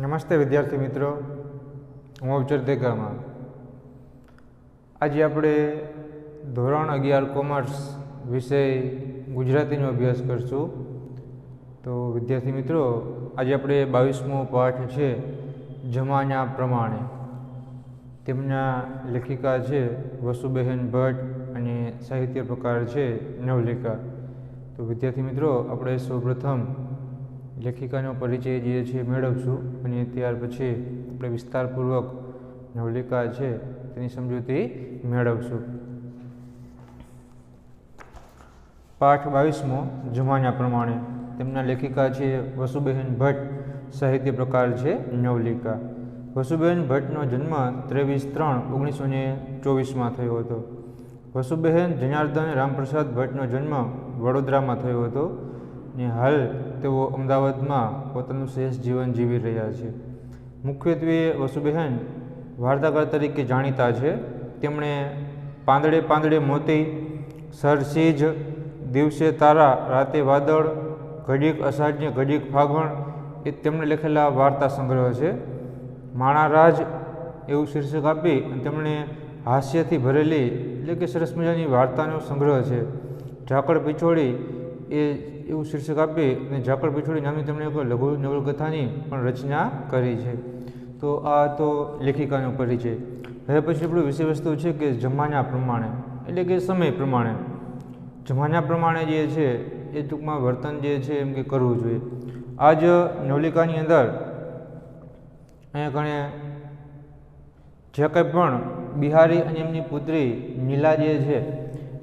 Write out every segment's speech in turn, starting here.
નમસ્તે વિદ્યાર્થી મિત્રો, હું અવચર દેગામા. આજે આપણે ધોરણ 11 કોમર્સ વિષય ગુજરાતીનો અભ્યાસ કરશું. તો વિદ્યાર્થી મિત્રો, આજે આપણે 22મો પાઠ છે જમાના પ્રમાણે. તેમના લેખિકા છે વસુબહેન ભટ્ટ અને સાહિત્ય પ્રકાર છે નવલિકા. તો વિદ્યાર્થી મિત્રો, આપણે સૌપ્રથમ લેખિકાનો પરિચય જે છે મેળવશું અને ત્યાર પછી આપણે વિસ્તારપૂર્વક નવલિકા છે તેની સમજૂતી મેળવશું. પાઠ 22મો જમાના પ્રમાણે. તેમના લેખિકા છે વસુબહેન ભટ્ટ, સાહિત્ય પ્રકાર છે નવલિકા. વસુબહેન ભટ્ટનો જન્મ 23/3/1924 થયો હતો. વસુબહેન જનાર્દન રામપ્રસાદ ભટ્ટનો જન્મ વડોદરામાં થયો હતો અને હાલ તેઓ અમદાવાદમાં પોતાનું શેષ જીવન જીવી રહ્યા છે. મુખ્યત્વે વસુબહેન વાર્તાકાર તરીકે જાણીતા છે. તેમણે પાંદડે પાંદડે મોતી, સરસીજ, દિવસે તારા રાતે વાદળ, ઘડીક અષાઢને ઘડીક ફાગણ એ તેમણે લખેલા વાર્તા સંગ્રહ છે. માણારાજ એવું શીર્ષક આપી અને તેમણે હાસ્યથી ભરેલી એટલે કે સરસ મજાની વાર્તાનો સંગ્રહ છે. ઝાકળ પિછોડી એ એવું શીર્ષક આપી અને ઝાકળ પિછોડી નામની તેમણે એક લઘુ નવલકથાની પણ રચના કરી છે. તો આ તો લેખિકાનો પરિચય. હવે પછી આપણું વિષય વસ્તુ છે કે જમાના પ્રમાણે એટલે કે સમય પ્રમાણે. જમાના પ્રમાણે જે છે એ ટૂંકમાં વર્તન જે છે એમ કે કરવું જોઈએ. આ જ નવલિકાની અંદર અહીંયા કણે જે કંઈ પણ બિહારી અને એમની પુત્રી નીલા જે છે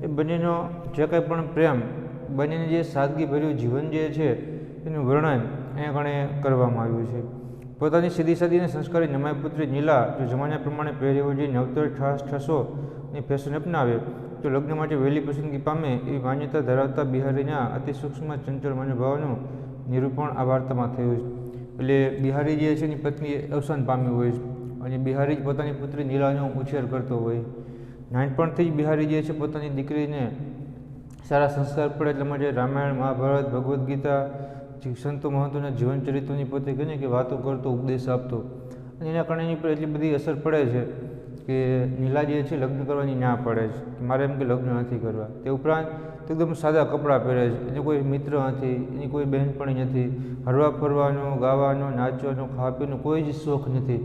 એ બંનેનો જે કંઈ પણ પ્રેમ, બંનેને જે સાદગીભર્યું જીવન જે છે એનું વર્ણન અહીંયા કણે કરવામાં આવ્યું છે. પોતાની સીધી સાદી અને સંસ્કારી નમાય પુત્રી નીલા જો જમાના પ્રમાણે પહેરેવો જે નવતર ઠસોની ફેશન અપનાવે તો લગ્ન માટે વહેલી પસંદગી પામે એવી માન્યતા ધરાવતા બિહારીના અતિ સૂક્ષ્મ ચંચળ મનોભાવનું નિરૂપણ આ વાર્તામાં થયું છે. એટલે બિહારી જે છે એની પત્ની અવસાન પામી હોય છે અને બિહારી જ પોતાની પુત્રી નીલાનો ઉછેર કરતો હોય. નાનપણથી જ બિહારી જે છે પોતાની દીકરીને સારા સંસ્કાર પડે એટલા માટે રામાયણ, મહાભારત, ભગવદ્ ગીતા, સંતો મહંતોના જીવન ચરિત્રોની પોતે કહીને કે વાતો કરતો, ઉપદેશ આપતો અને એના કારણે એની પર એટલી બધી અસર પડે છે કે નીલા જે છે લગ્ન કરવાની ના પડે છે કે મારે એમ કે લગ્ન નથી કરવા. તે ઉપરાંત એકદમ સાદા કપડાં પહેરે છે. એને કોઈ મિત્ર નથી, એની કોઈ બહેનપણી નથી, હરવા ફરવાનો, ગાવાનો, નાચવાનો, ખાવા પીવાનો કોઈ જ શોખ નથી.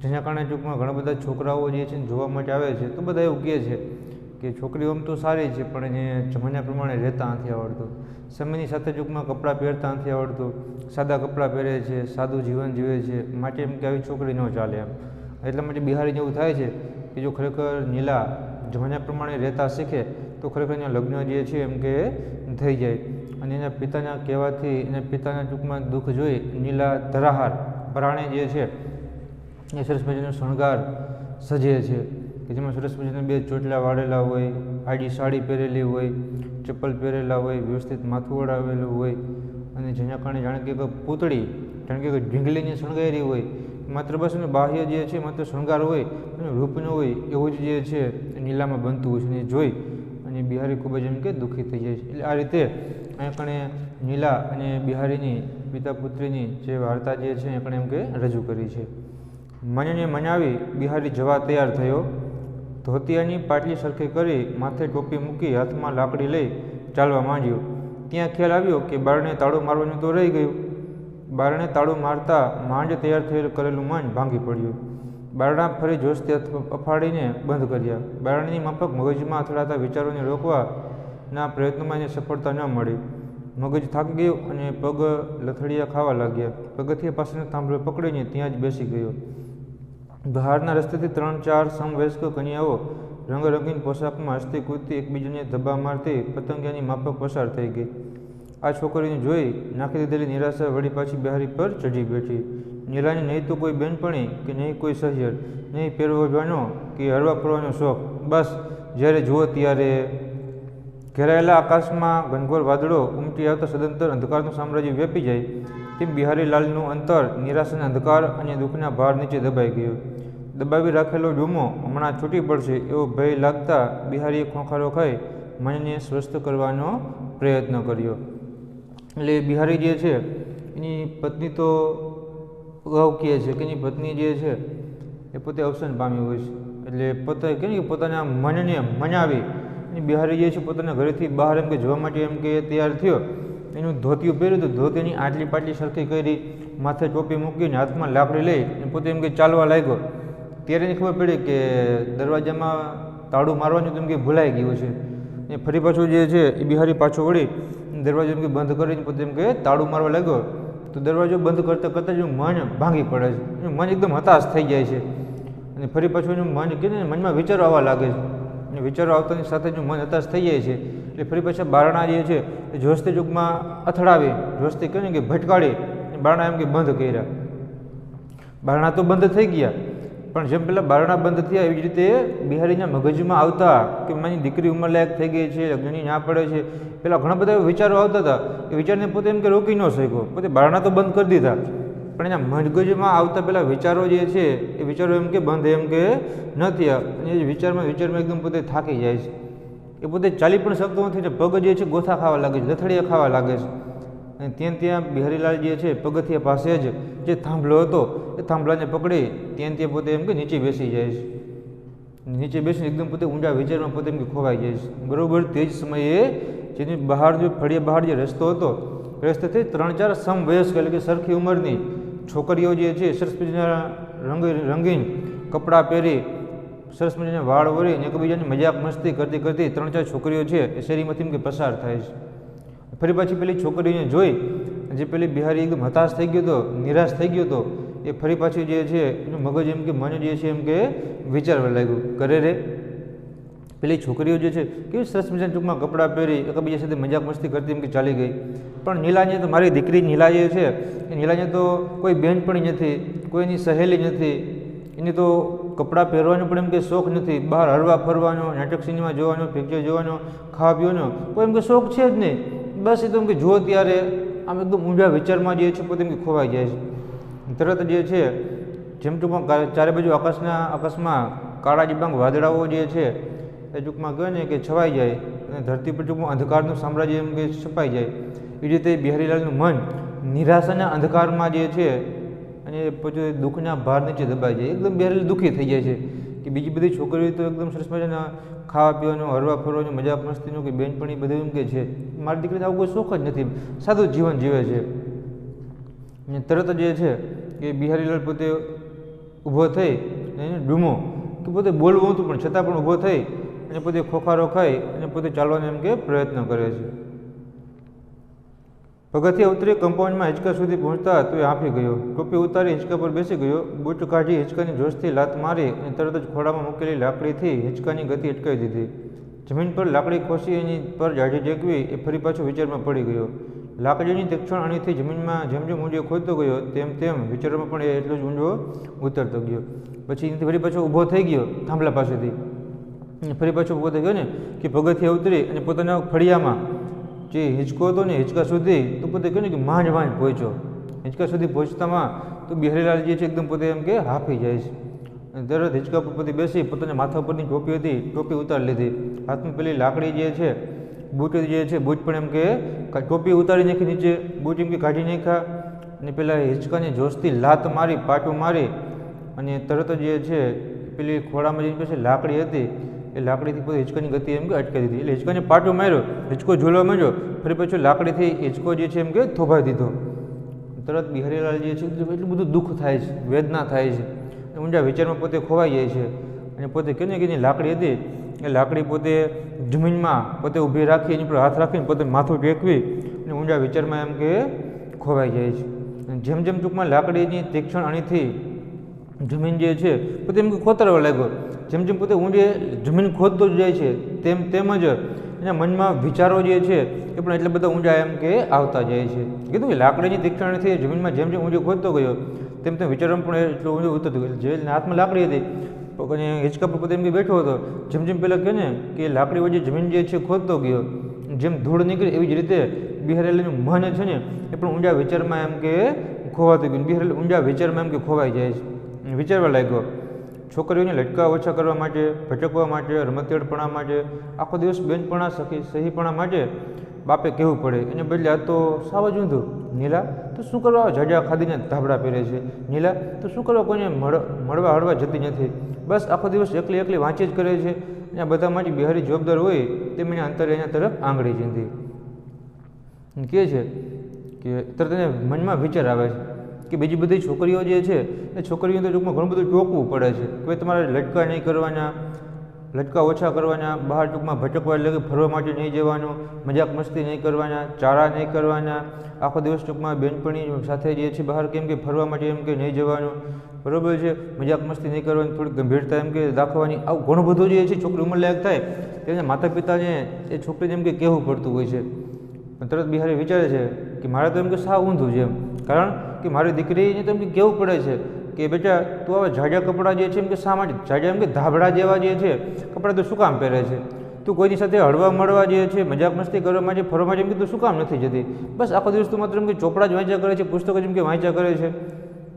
જેના કારણે ટૂંકમાં ઘણા બધા છોકરાઓ જે છે જોવા માટે આવે છે તો બધા એવું કહે છે કે છોકરીઓ આમ તો સારી છે પણ એને જમાના પ્રમાણે રહેતા નથી આવડતું, સમયની સાથે ટૂંકમાં કપડાં પહેરતા નથી આવડતું, સાદા કપડાં પહેરે છે, સાદું જીવન જીવે છે, માટે એમ કે આવી છોકરી ન ચાલે એમ. એટલા માટે બિહારીને એવું થાય છે કે જો ખરેખર નીલા જમાના પ્રમાણે રહેતા શીખે તો ખરેખર એના લગ્ન જે છે એમ કે થઈ જાય. અને એના પિતાના કહેવાથી, એના પિતાના ટૂંકમાં દુઃખ જોઈ નીલા ધરાહાર પરાણે જે છે એ સરસ મજાનો શણગાર સજે છે કે જેમાં સરસ મજાના 2 ચોટલા વાળેલા હોય, આડી સાડી પહેરેલી હોય, ચપ્પલ પહેરેલા હોય, વ્યવસ્થિત માથું ઓળાવેલું હોય અને જેના કારણે જાણે કે પૂતળી જાણે કે ઢીંગલીને શણગારી હોય, માત્ર બસ એનું બાહ્ય જે છે માત્ર શણગાર હોય અને રૂપ ન હોય એવું જ જે છે નીલામાં બનતું હોય છે. અને જોઈ અને બિહારી ખૂબ જ એમ કે દુઃખી થઈ જાય છે. એટલે આ રીતે અહીંયા કણે નીલા અને બિહારીની પિતા પુત્રીની જે વાર્તા જે છે એ કણે એમ કે રજૂ કરી છે. મનને મનાવી બિહારી જવા તૈયાર થયો. ધોતિયાની પાટલી સરખી કરી, માથે ટોપી મૂકી, હાથમાં લાકડી લઈ ચાલવા માંડ્યો. ત્યાં ખ્યાલ આવ્યો કે બારણે તાળું મારવાનું તો રહી ગયું. બારણે તાળું મારતા માંડ તૈયાર થયેલું કરેલું મન ભાંગી પડ્યું. બારણા ફરી જોશથી અફાડીને બંધ કર્યા. બારણાની માફક મગજમાં અથડાતા વિચારોને રોકવાના પ્રયત્નોમાં એને સફળતા ન મળી. મગજ થાકી ગયું અને પગ લથડિયા ખાવા લાગ્યા. પગથિયા પાસેનો થાંભલો પકડીને ત્યાં જ બેસી ગયો. બહારના રસ્તેથી 3-4 સમવયસ્ક કન્યાઓ રંગરંગીન પોશાકમાં હસતી કૂદતી એકબીજાને ધબ્બા મારતી પતંગિયાની માફક પસાર થઈ ગઈ. આ છોકરીને જોઈ નાખી દીધેલી નિરાશા વળી પાછી બિહારી પર ચઢી બેઠી. નીલાને નહીં તો કોઈ બહેનપણી કે નહીં કોઈ સહિયર, નહીં પહેરવાનો કે હરવા ફરવાનો શોખ. બસ જ્યારે જુઓ ત્યારે ઘેરાયેલા આકાશમાં ઘનઘોર વાદળો ઉમટી આવતા સદંતર અંધકારનું સામ્રાજ્ય વ્યાપી જાય તેમ બિહારીલાલનું અંતર નિરાશાના અંધકાર અને દુઃખના ભાર નીચે દબાઈ ગયું. દબાવી રાખેલો ડૂમો હમણાં છૂટી પડશે એવો ભય લાગતા બિહારીએ ખોંખારો ખાઈ મનને સ્વસ્થ કરવાનો પ્રયત્ન કર્યો. એટલે બિહારી જે છે એની પત્ની તો અગાઉ કહે છે કે એની પત્ની જે છે એ પોતે અવસાન પામી હોય છે, એટલે પોતે કહે ને કે પોતાના મનને મનાવી અને બિહારી જે છે પોતાના ઘરેથી બહાર એમ કે જવા માટે એમ કે તૈયાર થયો. એનું ધોતિયું પહેર્યું તો ધોતીની આટલી પાટલી સરખી કરી, માથે ટોપી મૂકીને હાથમાં લાકડી લઈ અને પોતે એમ કે ચાલવા લાગ્યો. ત્યારે એને ખબર પડી કે દરવાજામાં તાળું મારવાનું તો એમ કે ભૂલાઈ ગયું છે. એ ફરી પાછું જે છે એ બિહારી પાછો વળી દરવાજો એમ કે બંધ કરીને પોતે એમ કે તાળું મારવા લાગ્યો. તો દરવાજો બંધ કરતાં કરતાં જ મન ભાંગી પડે છે, મન એકદમ હતાશ થઈ જાય છે. અને ફરી પાછું એનું મન કે ને મનમાં વિચારો આવવા લાગે છે, અને વિચારો આવતાની સાથે જ મન હતાશ થઈ જાય છે. એટલે ફરી પાછા બારણા જે છે એ જોસ્તી ચૂકમાં અથડાવી, જોસ્તી કહે ને કે ભટકાડી બારણા એમ કે બંધ કર્યા. બારણા તો બંધ થઈ ગયા, પણ જેમ પહેલાં બારણા બંધ થયા એવી જ રીતે બિહારીના મગજમાં આવતા કે મારી દીકરી ઉંમરલાયક થઈ ગઈ છે, લગ્નની ના પડે છે, પેલા ઘણા બધા વિચારો આવતા હતા. એ વિચારને પોતે એમ કે રોકી ન શક્યો, પોતે બારણા તો બંધ કરી દીધા, પણ એના મગજમાં આવતા પેલા વિચારો જે છે એ વિચારો એમ કે બંધ એમ કે ન થયા. અને એ વિચારમાં એકદમ પોતે થાકી જાય છે. એ પોતે ચાલી પણ શકતો નથી ને પગ જે છે ગોથા ખાવા લાગે છે, લથડિયા ખાવા લાગે છે. અને ત્યાં બિહારીલાલ જે છે પગથિયા પાસે જ જે થાંભલો હતો એ થાંભલાને પકડી ત્યાં પોતે એમ કે નીચે બેસી જાય છે. નીચે બેસીને એકદમ પોતે ઊંડા વિચારમાં પોતે એમ કે ખોવાઈ જાય છે. બરાબર તે જ સમયે જેની બહાર જે ફળિયા બહાર જે રસ્તો હતો, રસ્તેથી 3-4 સમવયસ્ક એટલે કે સરખી ઉંમરની છોકરીઓ જે છે સરસ મજાના રંગીન કપડાં પહેરી, સરસ મજાના વાળ વળી અને એકબીજાની મજાક મસ્તી કરતી કરતી 3-4 છોકરીઓ છે એ શેરીમાંથી એમ કે પસાર થાય છે. ફરી પાછી પેલી છોકરીને જોઈ જે પેલી બિહારી એકદમ હતાશ થઈ ગયો હતો, નિરાશ થઈ ગયો હતો, એ ફરી પાછી જે છે એનું મગજ એમ કે મન જે છે એમ કે વિચારવા લાગ્યું, કરે રે પેલી છોકરીઓ જે છે કેવી સરસ મજાના ટૂંકમાં કપડાં પહેરી એકબીજા સાથે મજાક મસ્તી કરતી એમ કે ચાલી ગઈ. પણ નીલાને તો મારી દીકરી નીલા જે છે એ નીલાને તો કોઈ બહેનપણી નથી, કોઈની સહેલી નથી, એને તો કપડાં પહેરવાનો પણ એમ કે શોખ નથી, બહાર હરવા ફરવાનો, નાટક સિનેમા જોવાનો, પિક્ચર જોવાનો, ખાવા પીવાનો કોઈ એમ કે શોખ છે જ નહીં. બસ એ તો એમ કે જુઓ ત્યારે આમ એકદમ ઊંડા વિચારમાં જે છે પોતે એમ કે ખોવાઈ જાય છે. તરત જે છે જેમ ટૂંકમાં ચારે બાજુ આકાશમાં કાળા ડિબાંગ વાદળાઓ જે છે એ ટૂંકમાં કહે ને કે છવાઈ જાય અને ધરતી પર ટૂંકમાં અંધકારનું સામ્રાજ્ય એમ કે છપાઈ જાય. એ રીતે બિહારીલાલનું મન નિરાશાના અંધકારમાં જે છે અને પછી દુઃખના ભાર નીચે દબાઈ જાય, એકદમ બિહારીલાલ દુઃખી થઈ જાય છે કે બીજી બધી છોકરીઓ તો એકદમ સરસ મજાના ખાવા પીવાનું, હરવા ફરવાનું, મજાક મસ્તીનું કે બેનપણી બધું એમ કે છે, મારી દીકરીને આવું કોઈ શોખ જ નથી, સાદું જીવન જીવે છે. અને તરત જે છે કે બિહારીલાલ પોતે ઊભો થઈ એને ડૂમો કે પોતે બોલવું હતું પણ છતાં પણ ઊભો થઈ અને પોતે ખોખારો ખાઈ અને પોતે ચાલવાનો એમ કે પ્રયત્ન કરે છે. પગથિયા ઉતરી કમ્પાઉન્ડમાં હિંચકા સુધી પહોંચતા તો એ હાંફી ગયો, ટોપી ઉતારી હિંચકા પર બેસી ગયો, બૂટ કાઢી હિંચકાની જોશથી લાત મારી અને તરત જ ખોળામાં મૂકેલી લાકડીથી હિંચકાની ગતિ અટકાવી દીધી. જમીન પર લાકડી ખોસી એની પર જાઢી ટેકવી એ ફરી પાછો વિચારમાં પડી ગયો. લાકડીની તીક્ષણ અણીથી જમીનમાં જેમ જેમ ઊંડો ખોદતો ગયો તેમ તેમ વિચારોમાં પણ એ એટલો જ ઊંડો ઉતરતો ગયો. પછી એનાથી ફરી પાછો ઊભો થઈ ગયો થાંભલા પાસેથી, ફરી પાછો ઊભો થઈ ગયો ને કે પગથિયા ઉતરી અને પોતાના ફળિયામાં જે હિંચકો હતો ને હિંચકા સુધી તો પોતે કહ્યું ને કે માંડ પહોંચ્યો. હિંચકા સુધી પહોંચતામાં તો બિહારીલાલ જે છે એકદમ પોતે એમ કે હાંફી જાય છે. અને તરત હિંચકા પર પોતે બેસી પોતાના માથા ઉપરની ટોપી હતી ટોપી ઉતારી લીધી, હાથમાં પેલી લાકડી જે છે બૂટ જે છે બૂટ પણ એમ કે ટોપી ઉતારી નાખી નીચે, બૂટ એમ કે કાઢી નાખ્યા અને પેલા હિંચકાની જોશથી લાત મારી, પાટું મારી અને તરત જ જે છે પેલી ખોળામાં જેની પાસે લાકડી હતી એ લાકડીથી પોતે હિંચકાની ગતિ એમ કે અટકાવી દીધી. એટલે હિંચકાને પાટો માર્યો, હિંચકો ઝૂલવા માંડ્યો, ફરી પાછું લાકડીથી હિંચકો જે છે એમ કે થોભાવી દીધો. તરત બિહારીલાલ જે છે એટલું બધું દુઃખ થાય છે, વેદના થાય છે, ઊંડા વિચારમાં પોતે ખોવાઈ જાય છે. અને પોતે કહે ને કે એની લાકડી હતી એ લાકડી પોતે જમીનમાં પોતે ઊભી રાખી એની પર હાથ રાખીને પોતે માથું ટેકવી અને ઊંડા વિચારમાં એમ કે ખોવાઈ જાય છે. જેમ જેમ ટૂંકમાં લાકડીની તીક્ષણ અણીથી જમીન જે છે પોતે એમ કે ખોતરવા લાગ્યો, જેમ જેમ પોતે ઊંડે જમીન ખોદતો જ જાય છે તેમ જ એના મનમાં વિચારો જે છે એ પણ એટલા બધા ઊંડા એમ કે આવતા જાય છે. કીધું કે લાકડીની તીક્ષણથી જમીનમાં જેમ જેમ ઊંડે ખોદતો ગયો તેમ વિચારોમાં પણ એટલું ઊંડું ઉતરતું ગયું. જે હાથમાં લાકડી હતી અને હિંચકા પર પોતે એમ કે બેઠો હતો, જેમ જેમ પહેલાં કહે ને કે લાકડી વચ્ચે જમીન જે છે ખોદતો ગયો, જેમ ધૂળ નીકળી એવી જ રીતે બિહારીલાલનું મન છે ને એ પણ ઊંડા વિચારમાં એમ કે ખોવાતું ગયું. બિહારીલાલ ઊંડા વિચારમાં એમ કે ખોવાઈ જાય છે, વિચારવા લાગ્યો. છોકરીઓને લટકા ઓછા કરવા માટે, ભટકવા માટે, રમતિયાળપણા માટે, આખો દિવસ બેનપણા સહીપણા માટે બાપે કહેવું પડે, એને બદલે આ તો સાવ જ ઊંધું. નીલા તો શું કરવા જાજા ખાધીને ધાબળા પહેરે છે, નીલા તો શું કરવા કોઈને મળવા હળવા જતી નથી, બસ આખો દિવસ એકલી એકલી વાંચે જ કરે છે. અને આ બધા માટે બિહારી જવાબદાર હોય તેમ એને અંતરે એના તરફ આંગળી ચીંધી કહે છે કે તરત એને મનમાં વિચાર આવે છે કે બીજી બધી છોકરીઓ જે છે એ છોકરીઓ તો ટૂંકમાં ઘણું બધું ટોકવું પડે છે કે ભાઈ તમારે લટકા નહીં કરવાના, લટકા ઓછા કરવાના, બહાર ટૂંકમાં ભટકવા એટલે કે ફરવા માટે નહીં જવાનું, મજાક મસ્તી નહીં કરવાના, ચારા નહીં કરવાના, આખો દિવસ ટૂંકમાં બેનપણી સાથે જે છે બહાર કેમ કે ફરવા માટે એમ કે નહીં જવાનું, બરાબર છે, મજાક મસ્તી નહીં કરવાની, થોડી ગંભીરતા એમ કે દાખવવાની, આવું ઘણું બધું જે છે છોકરી ઉંમરલાયક થાય તેને માતા પિતાને એ છોકરીને એમ કે કહેવું પડતું હોય છે. પણ તરત બિહારી વિચારે છે કે મારે તો એમ કે સાવ ઊંધું છે, એમ કારણ કે મારી દીકરીને તો એમ કે કહેવું પડે છે કે બેટા તું આવા જાજા કપડાં જે છે એમ કે શા માટે જાજા એમ કે ધાબળા જેવા જે છે કપડાં તો શું કામ પહેરે છે, તું કોઈની સાથે હળવા મળવા જે છે, મજાક મસ્તી કરવા માટે, ફરવા માટે એમ કે તું શું કામ નથી જતી, બસ આખો દિવસ તું માત્ર એમ કે ચોપડા જ વાંચ્યા કરે છે, પુસ્તકો જેમ કે વાંચ્યા કરે છે.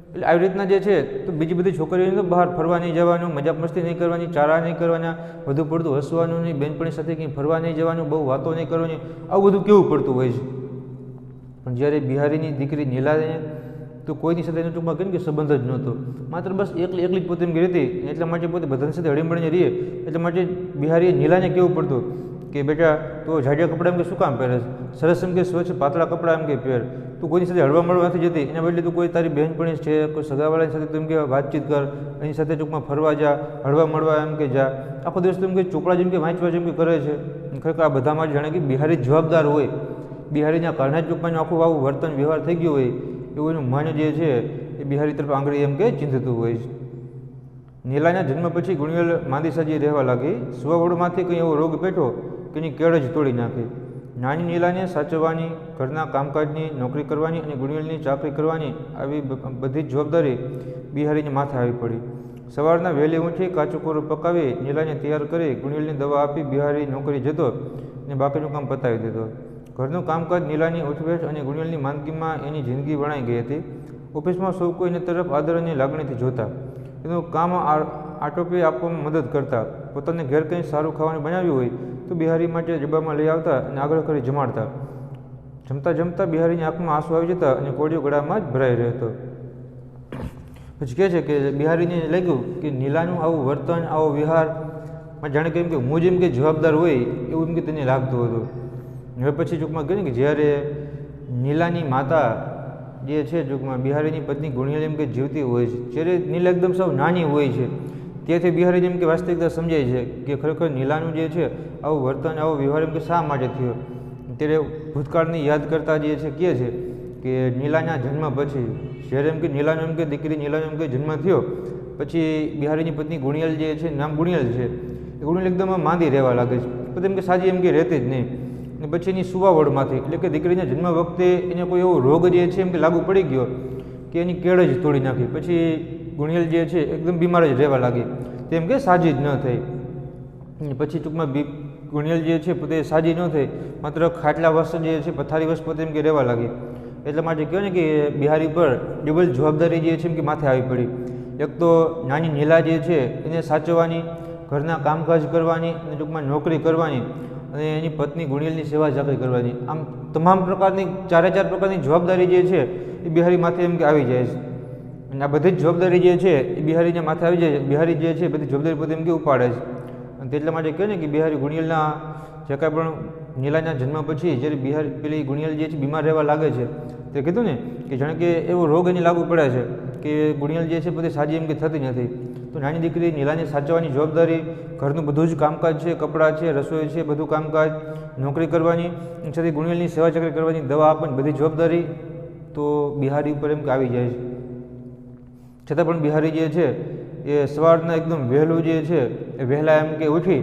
એટલે આવી રીતના જે છે તો બીજી બધી છોકરીઓને તો બહાર ફરવા નહીં જવાનું, મજાક મસ્તી નહીં કરવાની, ચારા નહીં કરવાના, વધુ પડતું હસવાનું નહીં, બેનપણી સાથે કંઈ ફરવા નહીં જવાનું, બહુ વાતો નહીં કરવાની, આવું બધું કેવું પડતું હોય છે. પણ જ્યારે બિહારીની દીકરી નીલાને તો કોઈની સાથે એને ટૂંકમાં કેમ કે સંબંધ જ નહોતો, માત્ર બસ એકલી એકલી જ પોતે એમ રહેતી, એટલા માટે પોતે બધાની સાથે હળીમળીને રહીએ, એટલા માટે બિહારીએ નીલાને કહેવું પડતું કે બેટા તું જાડિયા કપડાં એમ કે શું કામ પહેરે છે, સરસ એમ કે સ્વચ્છ પાતળા કપડાં એમ કે પહેર, તું કોઈની સાથે હળવા મળવા નથી જતી, એના બદલે તું કોઈ તારી બહેનપણી છે, કોઈ સગાવાળાની સાથે તું એમ કે વાતચીત કર, એની સાથે ટૂંકમાં ફરવા જા, હળવા મળવા એમ કે જા, આખો દિવસ તું એમ કે ચોપડા જેમ કે વાંચવા જેમ કે કરે છે. ખરેખર આ બધામાં જાણે કે બિહારી જવાબદાર હોય, બિહારીના કારણે જ ટૂંકમાં આખું આવું વર્તન વ્યવહાર થઈ ગયું હોય એવું એનું મન જે છે એ બિહારી તરફ આંગળી એમ કે ચીંધતું હોય છે. નીલાના જન્મ પછી ગુણિયલ માંદી સાજી રહેવા લાગી, સ્વવડમાંથી કંઈ એવો રોગ પેઠો કે એની કેળ જ તોડી નાખી. નાની નીલાને સાચવવાની, ઘરના કામકાજની, નોકરી કરવાની અને ગુણિયલની ચાકરી કરવાની આવી બધી જ જવાબદારી બિહારીને માથે આવી પડી. સવારના વહેલી ઉઠી કાચું કોરું પકાવી નીલાને તૈયાર કરી ગુણિયલની દવા આપી બિહારી નોકરી જતો અને બાકીનું કામ પતાવી દેતો. ઘરનું કામકાજ નીલાની ઉઠવેઠ અને ગુણિયલની માંદગીમાં એની જિંદગી વણાઈ ગઈ હતી. ઓફિસમાં સૌ કોઈ એની તરફ આદર અને લાગણીથી જોતા, એનું કામ આટોપી આપવામાં મદદ કરતા, પોતાને ઘેર કંઈ સારું ખાવાનું બનાવ્યું હોય તો બિહારી માટે ડબ્બામાં લઈ આવતા અને આગળ કરી જમાડતા. જમતા જમતા બિહારીની આંખમાં આંસુ આવી જતા અને કોળિયો ગળામાં જ ભરાઈ રહેતો. પછી કહે છે કે બિહારીને લાગ્યું કે નીલાનું આવું વર્તન, આવો વિહાર જાણે કે એમ કે હું જેમ કે જવાબદાર હોય એવું એમ કે તેને લાગતું હતું. હવે પછી ટૂંકમાં કહે ને કે જ્યારે નીલાની માતા જે છે ટૂંકમાં બિહારીની પત્ની ગુણિયલ એમ કે જીવતી હોય છે, જ્યારે નીલા એકદમ સાવ નાની હોય છે, ત્યાંથી બિહારી એમ કે વાસ્તવિકતા સમજાય છે કે ખરેખર નીલાનું જે છે આવું વર્તન, આવો વ્યવહાર એમ કે શા માટે થયો. ત્યારે ભૂતકાળની યાદ કરતા જે છે કહે છે કે નીલાના જન્મ પછી જ્યારે એમ કે નીલાનો એમ કે દીકરી નીલાનો એમ કે જન્મ થયો પછી બિહારીની પત્ની ગુણિયલ જે છે, નામ ગુણિયલ છે, એ ગુણિયલ એકદમ માંદી રહેવા લાગે છે, પછી એમ કે સાજી એમ કે રહેતી જ નહીં. અને પછી એની સુવાવડમાંથી એટલે કે દીકરીના જન્મ વખતે એને કોઈ એવો રોગ જે છે એમ કે લાગુ પડી ગયો કે એની કેળ જ તોડી નાખી. પછી ગુણિયલ જે છે એકદમ બીમાર જ રહેવા લાગી, તેમ કે સાજી જ ન થઈ. પછી ટૂંકમાં ગુણિયલ જે છે પોતે સાજી ન થઈ, માત્ર ખાટલા વસ્ત જે છે પથારી વસ્ત પોતે એમ કે રહેવા લાગી. એટલા માટે કહ્યું ને કે બિહારી પર ડબલ જવાબદારી જે છે એમ કે માથે આવી પડી. એક તો નાની નીલા જે છે એને સાચવવાની, ઘરના કામકાજ કરવાની અને ટૂંકમાં નોકરી કરવાની અને એની પત્ની ગુણિયલની સેવા ચાકરી કરવાની, આમ તમામ પ્રકારની ચારે ચાર પ્રકારની જવાબદારી જે છે એ બિહારી માથે એમ કે આવી જાય છે. અને આ બધી જ જવાબદારી જે છે એ બિહારીને માથે આવી જાય છે. બિહારી જે છે બધી જવાબદારી પોતે એમ કે ઉપાડે છે. અને તેટલા માટે કહે ને કે બિહારી ગુણિયલના જે કાંઈ પણ નીલાના જન્મ પછી જ્યારે બિહારી પેલી ગુણિયલ જે છે બીમાર રહેવા લાગે છે, તે કીધું ને કે જાણે કે એવો રોગ એને લાગુ પડે છે કે ગુણિયલ જે છે પોતે સાજી એમ કે થતી નથી. તો નાની દીકરી નીલાને સાચવવાની જવાબદારી, ઘરનું બધું જ કામકાજ છે, કપડાં છે, રસોઈ છે, બધું કામકાજ, નોકરી કરવાની, સાથે ગુણિયલની સેવા ચાકરી કરવાની, દવા આપવાની બધી જવાબદારી તો બિહારી ઉપર એમ કે આવી જાય છે. છતાં પણ બિહારી જે છે એ સવારના એકદમ વહેલું જે છે એ વહેલા એમ કે ઉઠી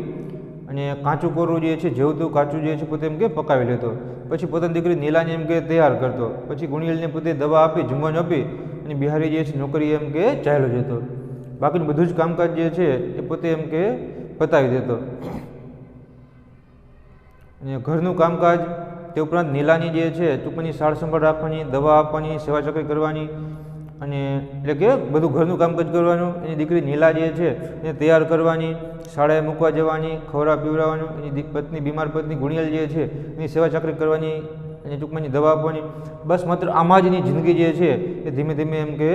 અને કાચું કોરું જે છે જેવું કાચું જે છે પોતે એમ કે પકાવી લેતો. પછી પોતાની દીકરી નીલાને એમ કે તૈયાર કરતો. પછી ગુણિયલને પોતે દવા આપી, જમવાનું આપી અને બિહારી જે છે નોકરી એમ કે ચાલ્યો જતો. બાકીનું બધું જ કામકાજ જે છે એ પોતે એમ કે પતાવી દેતો. અને ઘરનું કામકાજ તે ઉપરાંત નીલાની જે છે ટૂંકની સાર સંભાળ રાખવાની, દવા આપવાની, સેવા ચાકરી કરવાની, અને એટલે કે બધું ઘરનું કામકાજ કરવાનું, એની દીકરી નીલા જે છે એને તૈયાર કરવાની, શાળાએ મૂકવા જવાની, ખવડાવવા પીવડાવવાનું, એની પત્ની બીમાર પત્ની ગુણિયલ જે છે એની સેવા ચાકરી કરવાની, એની ટૂંકમાં એની દવા આપવાની, બસ માત્ર આમાં જ એની જિંદગી જે છે એ ધીમે ધીમે એમ કે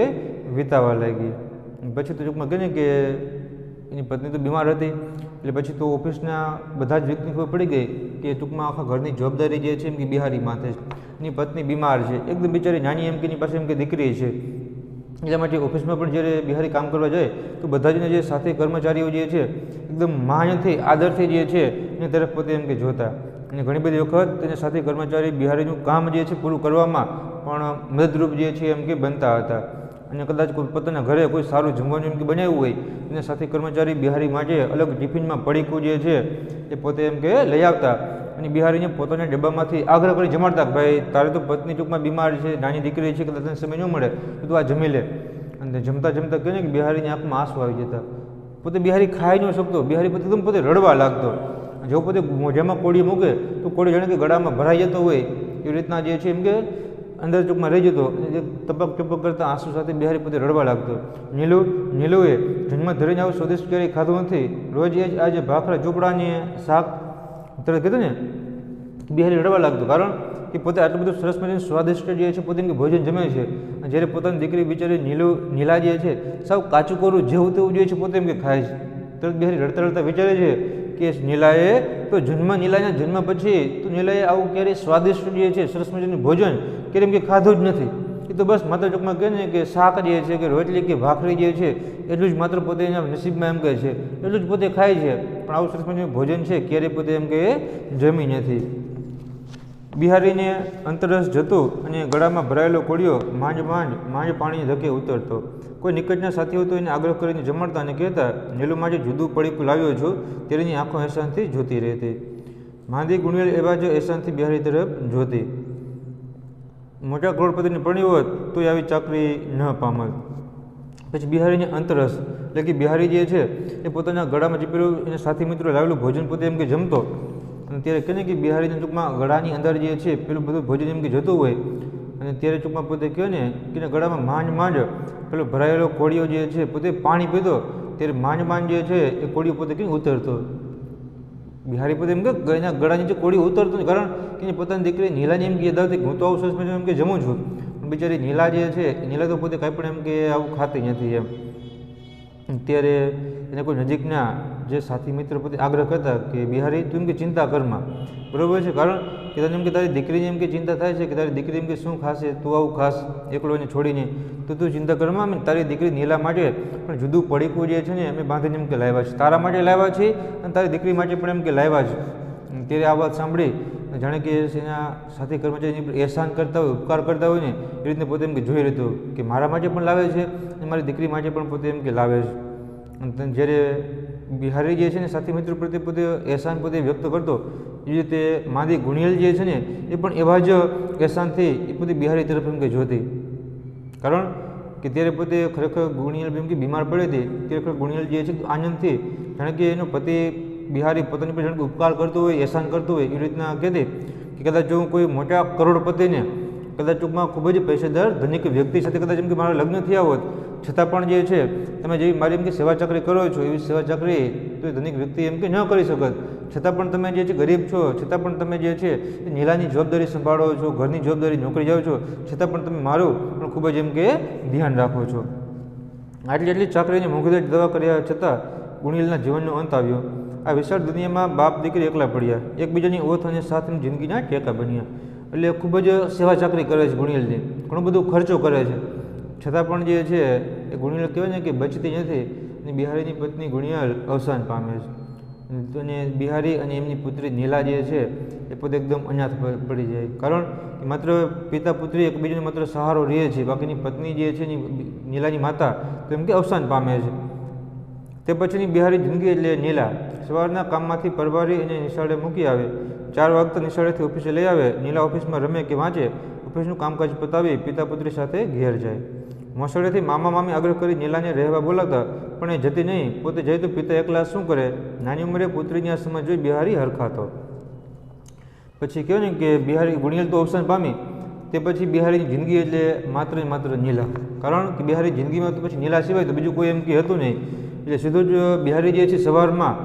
વિતાવા લાગી. પછી તો ટૂંકમાં કહે ને કે એની પત્ની તો બીમાર હતી, એટલે પછી તો ઓફિસના બધા જ વ્યક્તિને ખબર પડી ગઈ કે ટૂંકમાં આખા ઘરની જવાબદારી જે છે એમ કે બિહારી માથે છે. એની પત્ની બીમાર છે, એકદમ બિચારી નાની એમ કે એની પાસે એમ કે દીકરી છે. એટલા માટે ઓફિસમાં પણ જ્યારે બિહારી કામ કરવા જાય તો બધા જને જે સાથે કર્મચારીઓ જે છે એકદમ માનથી આદરથી જે છે એની તરફ પોતે એમ કે જોતા. અને ઘણી બધી વખત તેને સાથે કર્મચારી બિહારીનું કામ જે છે પૂરું કરવામાં પણ મદદરૂપ જે છે એમ કે બનતા હતા. અને કદાચ કોઈ પોતાના ઘરે કોઈ સારું જમવાનું એમ કે બનાવ્યું હોય એને સાથે કર્મચારી બિહારી માટે અલગ ટિફિનમાં પડીકું જે છે એ પોતે એમ કે લઈ આવતા અને બિહારીને પોતાના ડબ્બામાંથી આગ્રહ કરી જમાડતા કે ભાઈ તારે તો પત્ની ટૂંકમાં બીમાર છે, નાની દીકરી છે, કદાચ તને સમય ન મળે તો તું આ જમી લે. અને જમતા જમતા કહે ને કે બિહારીની આંખમાં આંસુ આવી જતા. પોતે બિહારી ખાઈ ન શકતો, બિહારી પોતે એકદમ પોતે રડવા લાગતો. જો પોતે મોઢામાં કોળી મૂકે તો કોળી જાણે કે ગળામાં ભરાઈ જતો હોય એવી રીતના જે છે એમ કે અંદર ટૂંકમાં રહી જતો. ટપક ટપક કરતા આંસુ સાથે બિહારી પોતે રડવા લાગતો. નીલુએ જન્મ ધરીને આવું સ્વદેશ ક્યારેય ખાધું નથી, રોજ એ જ આજે ભાખરા ચોપડાની શાક તરત કીધું ને બિહારી રડવા લાગતો. કારણ કે પોતે આટલું બધું સરસ મજાનું સ્વાદિષ્ટ જે છે પોતે એમ કે ભોજન જમે છે. જ્યારે પોતાની દીકરી બિચારી નીલા જે છે સાવ કાચું કોરું જેવું તેવું જે છે પોતે એમ કે ખાય છે. તરત બિહારી રડતા રડતા વિચારે છે કે નીલાએ તો નીલાના જન્મ પછી તો નીલાએ આવું ક્યારેય સ્વાદિષ્ટ જે છે સરસ મજાનું ભોજન ક્યારે એમ કે ખાધું જ નથી. એ તો બસ માત્ર ટૂંકમાં કહે ને કે શાક જે છે કે રોટલી કે ભાખરી જે છે એટલું જ માત્ર પોતે એના નસીબમાં એમ કહે છે, એટલું જ પોતે ખાય છે. પણ આવું સરસ મજાનું ભોજન છે ક્યારેય પોતે એમ કે જમી નથી. બિહારીને અંતરસ જતું અને ગળામાં ભરાયેલો કોળિયો માંડ પાણી ધકે ઉતરતો. કોઈ નિકટના સાથીઓ તો એને આગ્રહ કરીને જમાડતા અને કહેતા નીલુ માટે જુદું પડીકું લાવ્યો છું, તેની આંખો એહસાનથી જોતી રહેતી. માંદી ગુણિયલ એવા જ એહસાનથી બિહારી તરફ જોતી. મોટા કરોડપતિને પરણી હોત તો આવી ચાકરી ન પામત. પછી બિહારીને અંતરસ એટલે કે બિહારી જે છે એ પોતાના ગળામાં જે પેલું એના સાથી મિત્રો લાવેલું ભોજન પોતે એમ કે જમતો. અને ત્યારે કહે ને કે બિહારીને ટૂંકમાં ગળાની અંદર જે છે પેલું બધું ભોજન એમ કે જતું હોય અને ત્યારે ટૂંકમાં પોતે કહે ને કે ગળામાં માંડ પેલો ભરાયેલો કોળિયો જે છે પોતે પાણી પીતો ત્યારે માંડ જે છે એ કોળિયો પોતે કેમ ઉતરતો. બિહારી પોતે એમ કે એના ગળાની જે કોળિયો ઉતરતો ને કારણ કે પોતાની દીકરી નીલાની એમ કે યાદ આવતી હું તો આવું સરસ મજાનું એમ કે જમું છું, પણ બિચારી નીલા જે છે નીલા તો પોતે કાંઈ પણ એમ કે આવું ખાતી નથી એમ. ત્યારે એને કોઈ નજીકના જે સાથી મિત્ર પોતે આગ્રહ કરતા કે બિહારી તું એમ કે ચિંતા કરમાં, બરાબર છે, કારણ કે તને એમ કે તારી દીકરીની એમ કે ચિંતા થાય છે કે તારી દીકરી એમ કે શું ખાશે, તું આવું ખાસ એકલો એને છોડીને તો તું ચિંતા કરમાં. તારી દીકરી નીલા માટે પણ જુદું પડીકું જે છે ને અમે બાંધીને એમ કે લાવ્યા છે, તારા માટે લાવ્યા છે અને તારી દીકરી માટે પણ એમ કે લાવ્યા છે. ત્યારે આ વાત સાંભળી જાણે કે એના સાથી કર્મચારી એહસાન કરતા હોય, ઉપકાર કરતા હોય ને એ રીતને પોતે એમ કે જોઈ રહેતો કે મારા માટે પણ લાવે છે અને મારી દીકરી માટે પણ પોતે એમ કે લાવે છે. અને જ્યારે બિહારી જે છે ને સાથી મિત્રો પ્રત્યે પોતે એહસાન પોતે વ્યક્ત કરતો એ રીતે માંદી ગુણિયલ જે છે ને એ પણ એવા જ એહસાનથી એ પોતે બિહારી તરફ એમ કે જોતી. કારણ કે ત્યારે પોતે ખરેખર ગુણિયલ એમ કે બીમાર પડે હતી ત્યારે ખરેખર ગુણિયલ જે છે આનંદથી જાણે કે એનો પતિ બિહારી પોતાની પર જાણે કે ઉપકાર કરતો હોય, એહસાન કરતો હોય એવી રીતના કહેતી કે કદાચ જો કોઈ મોટા કરોડપતિને કદાચ ટૂંકમાં ખૂબ જ પૈસેદાર ધનિક વ્યક્તિ સાથે કદાચ એમ કે મારા લગ્ન થયા હોત છતાં પણ જે છે તમે જેવી મારી એમ કે સેવા ચાકરી કરો છો એવી સેવા ચાકરી તો એ ધનિક વ્યક્તિ એમ કે ન કરી શકત. છતાં પણ તમે જે છે ગરીબ છો, છતાં પણ તમે જે છે એ નીલાની જવાબદારી સંભાળો છો, ઘરની જવાબદારી નોકરી જાઓ છો, છતાં પણ તમે મારું પણ ખૂબ જ એમ કે ધ્યાન રાખો છો. આટલી ચાકરીની મોંઘી દવા કર્યા છતાં ગુણિયલના જીવનનો અંત આવ્યો. આ વિશાળ દુનિયામાં બાપ દીકરી એકલા પડ્યા, એકબીજાની ઓથ અને સાથની જિંદગીના ટેકા બન્યા. એટલે ખૂબ જ સેવા ચાકરી કરે છે ગુણિયલની, ઘણો બધો ખર્ચો કરે છે, છતાં પણ જે છે એ ગુણિયલ કહેવાય ને કે બચતી નથી. અને બિહારીની પત્ની ગુણિયલ અવસાન પામે છે અને બિહારી અને એમની પુત્રી નીલા જે છે એ પોતે એકદમ અનાથ પડી જાય. કારણ કે માત્ર પિતા પુત્રી એકબીજાનો માત્ર સહારો રહે છે, બાકીની પત્ની જે છે નીલાની માતા તો એમ કે અવસાન પામે છે. તે પછીની બિહારી જિંદગી એટલે નીલા સવારના કામમાંથી પરવારી અને નિશાળે મૂકી આવે, 4 વાગતા નિશાળેથી ઓફિસે લઈ આવે, નીલા ઓફિસમાં રમે કે વાંચે, ઓફિસનું કામકાજ પતાવી પિતા પુત્રી સાથે ઘેર જાય. મોસળેથી મામા મામી આગ્રહ કરી નીલાને રહેવા બોલાવતા પણ એ જતી નહીં. પોતે જાય તો પિતા એકલા શું કરે. નાની ઉંમરે પુત્રીની આ સમજ જોઈ બિહારી હરખાતો. પછી કહ્યું ને કે બિહારી ગુણિયલ તો અવસાન પામી તે પછી બિહારીની જિંદગી એટલે માત્ર ને માત્ર નીલા, કારણ કે બિહારી જિંદગીમાં તો પછી નીલા સિવાય તો બીજું કોઈ એમ કે હતું નહીં. એટલે સીધું જ બિહારી જે છે સવારમાં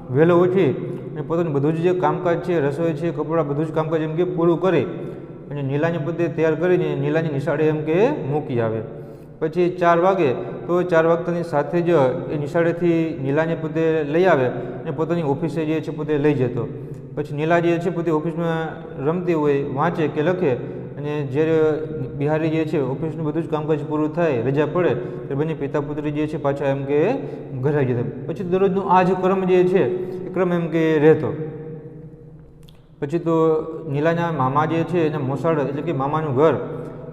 વહેલો ઉઠી અને પોતાનું બધું જ જે કામકાજ છે, રસોઈ છે, કપડાં, બધું જ કામકાજ એમ કે પૂરું કરી અને નીલાને પોતે તૈયાર કરીને નીલાની નિશાળે એમ કે મૂકી આવે. પછી 4 વાગે તો 4 વાગતાની સાથે જ એ નિશાળેથી નીલાને પોતે લઈ આવે અને પોતાની ઓફિસે જે છે પોતે લઈ જતો. પછી નીલા જે છે પોતે ઓફિસમાં રમતી હોય, વાંચે કે લખે, અને જ્યારે બિહારી જે છે ઓફિસનું બધું જ કામકાજ પૂરું થાય, રજા પડે ત્યારે બંને પિતા પુત્રી જે છે પાછા એમ કે ઘરે આવી જતા. પછી દરરોજનો આ જ ક્રમ જે છે એ ક્રમ એમ કે રહેતો. પછી તો નીલાના મામા જે છે એના મોસાળ એટલે કે મામાનું ઘર,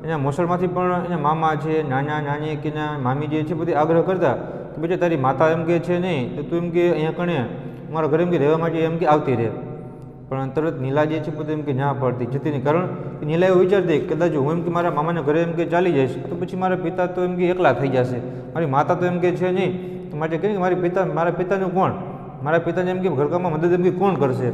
એના મોસાળમાંથી પણ એના મામા છે, નાના નાની કે એના મામી જે છે બધી આગ્રહ કરતા કે બેટા તારી માતા એમ કે છે નહીં તો તું એમ કે અહીંયા કણે મારા ઘરે એમ કે રહેવા માટે એમ કે આવતી રહે. પણ તરત નીલા જે છે પોતે એમ કે ના પાડતી જતી નહીં, કારણ કે નીલા એવું વિચારતી કદાચ હું એમ કે મારા મામાના ઘરે એમ કે ચાલી જઈશ તો પછી મારા પિતા તો એમ કે એકલા થઈ જશે, મારી માતા તો એમ કે છે નહીં, તો માટે કહે કે મારા પિતાનું કોણ, મારા પિતાને એમ કે ઘરકામમાં મદદ એમ કે કોણ કરશે.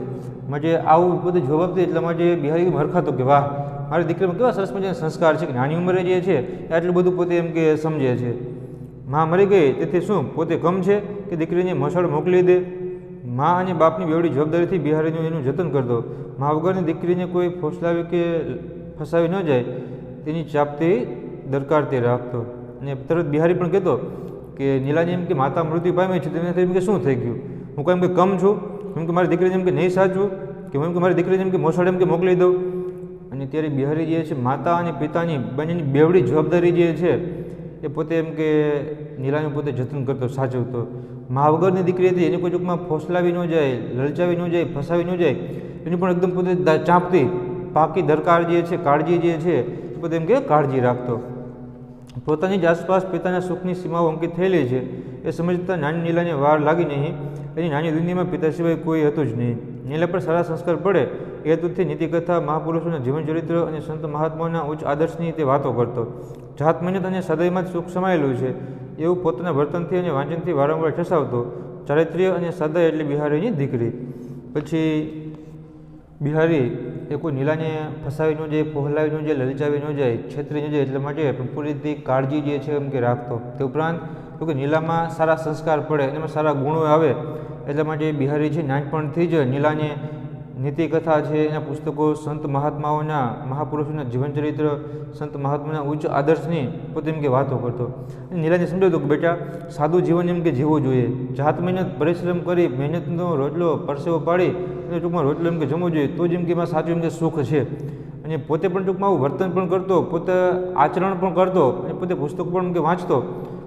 માટે આવું બધું જવાબથી એટલા માટે બિહારી હરખાતો કે વાહ મારી દીકરીમાં કેવા સરસ મજાના સંસ્કાર છે કે નાની ઉંમરે જે છે એ આટલું બધું પોતે એમ કે સમજે છે. માં મરી ગઈ તેથી શું પોતે કમ છે કે દીકરીને મોસાળ મોકલી દે. મા અને બાપની બેવડી જવાબદારીથી બિહારીનું એનું જતન કરતો. મા વગરની દીકરીને કોઈ ફોસલાવી કે ફસાવી ન જાય તેની ચાપતી દરકાર તે રાખતો. અને તરત બિહારી પણ કહેતો કે નીલાની એમ કે માતા મૃત્યુ પામી છે તેનાથી એમ કે શું થઈ ગયું, હું કાંઈ એમ કે કમ છું, એમ કે મારી દીકરીને એમ કે નહીં સાચું કે હું એમ કે મારી દીકરીને એમ કે મોસાળ એમ કે મોકલી દઉં. અને ત્યારે બિહારી જે છે માતા અને પિતાની બંનેની બેવડી જવાબદારી જે છે એ પોતે એમ કે નીલાનું પોતે જતન કરતો, સાચવતો. મા વગરની દીકરી હતી એને કોઈ ટૂંકમાં ફોસલાવી ન જાય, લલચાવી ન જાય, ફસાવી ન જાય, એની પણ એકદમ પોતે ચાંપતી પાકી દરકાર જે છે, કાળજી જે છે એ પોતે એમ કે કાળજી રાખતો. પોતાની જ આસપાસ પિતાના સુખની સીમાઓ અંકિત થયેલી છે એ સમજતા નાની નીલાને વાર લાગી નહીં. એની નાની દુનિયામાં પિતા સિવાય કોઈ હતું જ નહીં. નીલા પર સારા સંસ્કાર પડે એ હેતુથી નીતિકથા, મહાપુરુષોના જીવનચરિત્ર અને સંત મહાત્માઓના ઉચ્ચ આદર્શની તે વાતો કરતો. જાત મહેનત અને સદાઈમાં જ સુખ સમાયેલું છે એવું પોતાના વર્તનથી અને વાંચનથી વારંવાર ઠસાવતો. ચારિત્ર્ય અને સદાઈ એટલે બિહારીની દીકરી. પછી બિહારી એ કોઈ નીલાને ફસાવી ન જાય, પહોલાવી ન જાય, લલચાવી ન જાય, છેતરી ન જાય એટલા માટે પણ પૂરી રીતે કાળજી જે છે એમ કે રાખતો. તે ઉપરાંત કે નીલામાં સારા સંસ્કાર પડે, એમાં સારા ગુણો આવે એટલા માટે બિહારી છે નાનપણથી જ નીલાને નીતિકથા છે, એના પુસ્તકો, સંત મહાત્માઓના, મહાપુરુષોના જીવનચરિત્ર, સંત મહાત્માના ઉચ્ચ આદર્શની પોતે એમ કે વાતો કરતો. નીલાને સમજાવતો કે બેટા સાદું જીવન એમ કે જીવવું જોઈએ, જાત મહેનત પરિશ્રમ કરી મહેનતનો રોટલો પરસેવો પાડી અને ટૂંકમાં રોટલો એમ કે જમવો જોઈએ તો જ એમ કે એમાં સાચું એમ કે સુખ છે. અને પોતે પણ ટૂંકમાં આવું વર્તન પણ કરતો, પોતે આચરણ પણ કરતો અને પોતે પુસ્તકો પણ એમ કે વાંચતો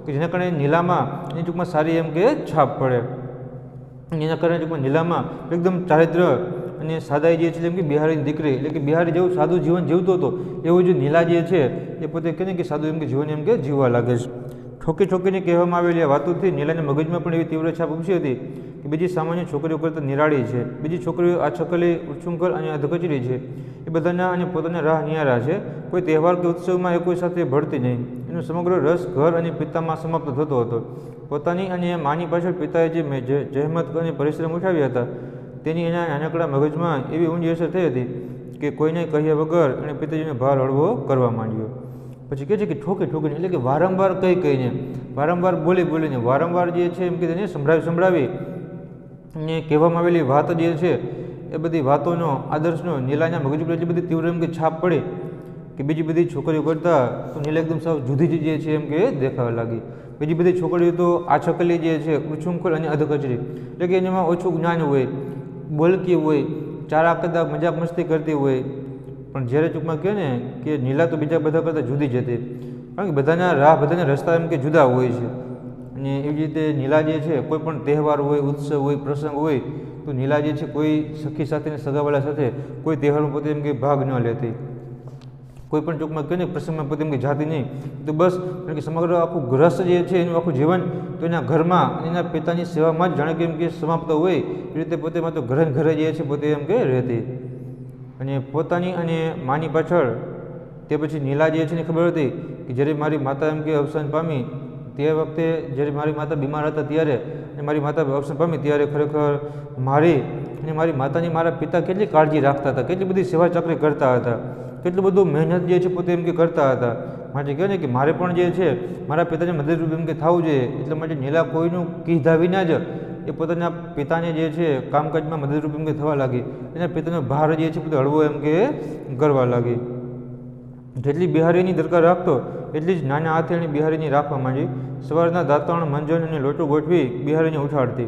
કે જેના કારણે નીલામાં એની ટૂંકમાં સારી એમ કે છાપ પડે. એના કારણે ટૂંકમાં નીલામાં એકદમ ચારિત્ર્ય અને સાદાઈ જે છે એમ કે બિહારીની દીકરી એટલે કે બિહારી જેવું સાદું જીવન જીવતો હતો એવું જ નીલા જે છે એ પોતે કહે ને કે સાદું એમ કે જીવન એમ કે જીવવા લાગે છે. ઠોકી ઠોકીને કહેવામાં આવેલી આ વાતોથી નીલાના મગજમાં પણ એવી તીવ્ર છાપ ઉપસી હતી કે બીજી સામાન્ય છોકરીઓ કરતાં નિરાળી છે, બીજી છોકરીઓ આછકલી, ઉચ્છૃંખલ અને અધકચરી છે, એ બધાના અને પોતાના રાહ નિહારા છે. કોઈ તહેવાર કે ઉત્સવમાં એ કોઈ સાથે ભળતી નહીં. એનો સમગ્ર રસ ઘર અને પિતામાં સમાપ્ત થતો હતો. પોતાની અને માની પાછળ પિતાએ જે જહેમત અને પરિશ્રમ ઉઠાવ્યા હતા તેની એના નાનકડા મગજમાં એવી ઊંડી અસર થઈ હતી કે કોઈને કહ્યા વગર એને પિતાજીનો ભાર હળવો કરવા માંડ્યો. પછી કહે છે કે ઠોકી ઠોકીને એટલે કે વારંવાર કહીને, વારંવાર બોલીને, વારંવાર જે છે એમ કે તેને સંભળાવી ને કહેવામાં આવેલી વાત જે છે એ બધી વાતોનો, આદર્શનો નીલાના મગજ પર એટલી બધી તીવ્ર એમ કે છાપ પડી કે બીજી બધી છોકરીઓ કરતાં તો નીલા એકદમ સાવ જુદી જે છે એમ કે દેખાવા લાગી. બીજી બધી છોકરીઓ તો આછકલી જે છે, ઉચ્છૃંખલ અને અધકચરી એટલે કે એનામાં ઓછું જ્ઞાન હોય, બોલકી હોય, ચારા કદાચ મજાક મસ્તી કરતી હોય. પણ જ્યારે ટૂંકમાં કહે ને કે નીલા તો બીજા બધા કરતાં જુદી જ હતી, કારણ કે બધાના રાહ, બધાના રસ્તા એમ કે જુદા હોય છે. અને એવી રીતે નીલા જે છે કોઈ પણ તહેવાર હોય, ઉત્સવ હોય, પ્રસંગ હોય તો નીલા જે છે કોઈ સખી સાથે ને સગાવાળા સાથે કોઈ તહેવારમાં પોતે એમ કે ભાગ ન લેતી. કોઈ પણ ટૂંકમાં કહે ને પ્રસંગમાં પોતે એમ કે જાતી નહીં, તો બસ કારણ કે સમગ્ર આખું ગ્રસ્ત જે છે એનું આખું જીવન તો એના ઘરમાં એના પિતાની સેવામાં જ જાણે કે એમ કે સમાપ્ત હોય એ રીતે પોતે તો ઘરે જે છે પોતે એમ કે રહેતી. અને પોતાની અને માની પાછળ તે પછી નીલા જે છે ને ખબર હતી કે જ્યારે મારી માતા એમ કે અવસાન પામી તે વખતે જ્યારે મારી માતા બીમાર હતા ત્યારે અને મારી માતા અવસાન પામી ત્યારે ખરેખર મારી અને મારી માતાની મારા પિતા કેટલી કાળજી રાખતા હતા, કેટલી બધી સેવા ચાકરી કરતા હતા. કેટલું બધું મહેનત જે છે પોતે એમ કે કરતા હતા. માટે કહે ને કે મારે પણ જે છે મારા પિતાને મદદરૂપ એમ કે થવું જોઈએ. એટલા માટે નીલા કોઈનું કીધા વિના જ એ પોતાના પિતાને જે છે કામકાજમાં મદદરૂપ એમ કે થવા લાગી. એના પિતાનો ભાર જે છે પોતે હળવો એમ કે કરવા લાગી. જેટલી બિહારીની દરકાર રાખતો એટલી જ નાના હાથે એની બિહારીની રાખવા માંડી. સવારના દાંતણ, મંજન અને લોટો ગોઠવી બિહારીને ઉઠાડતી.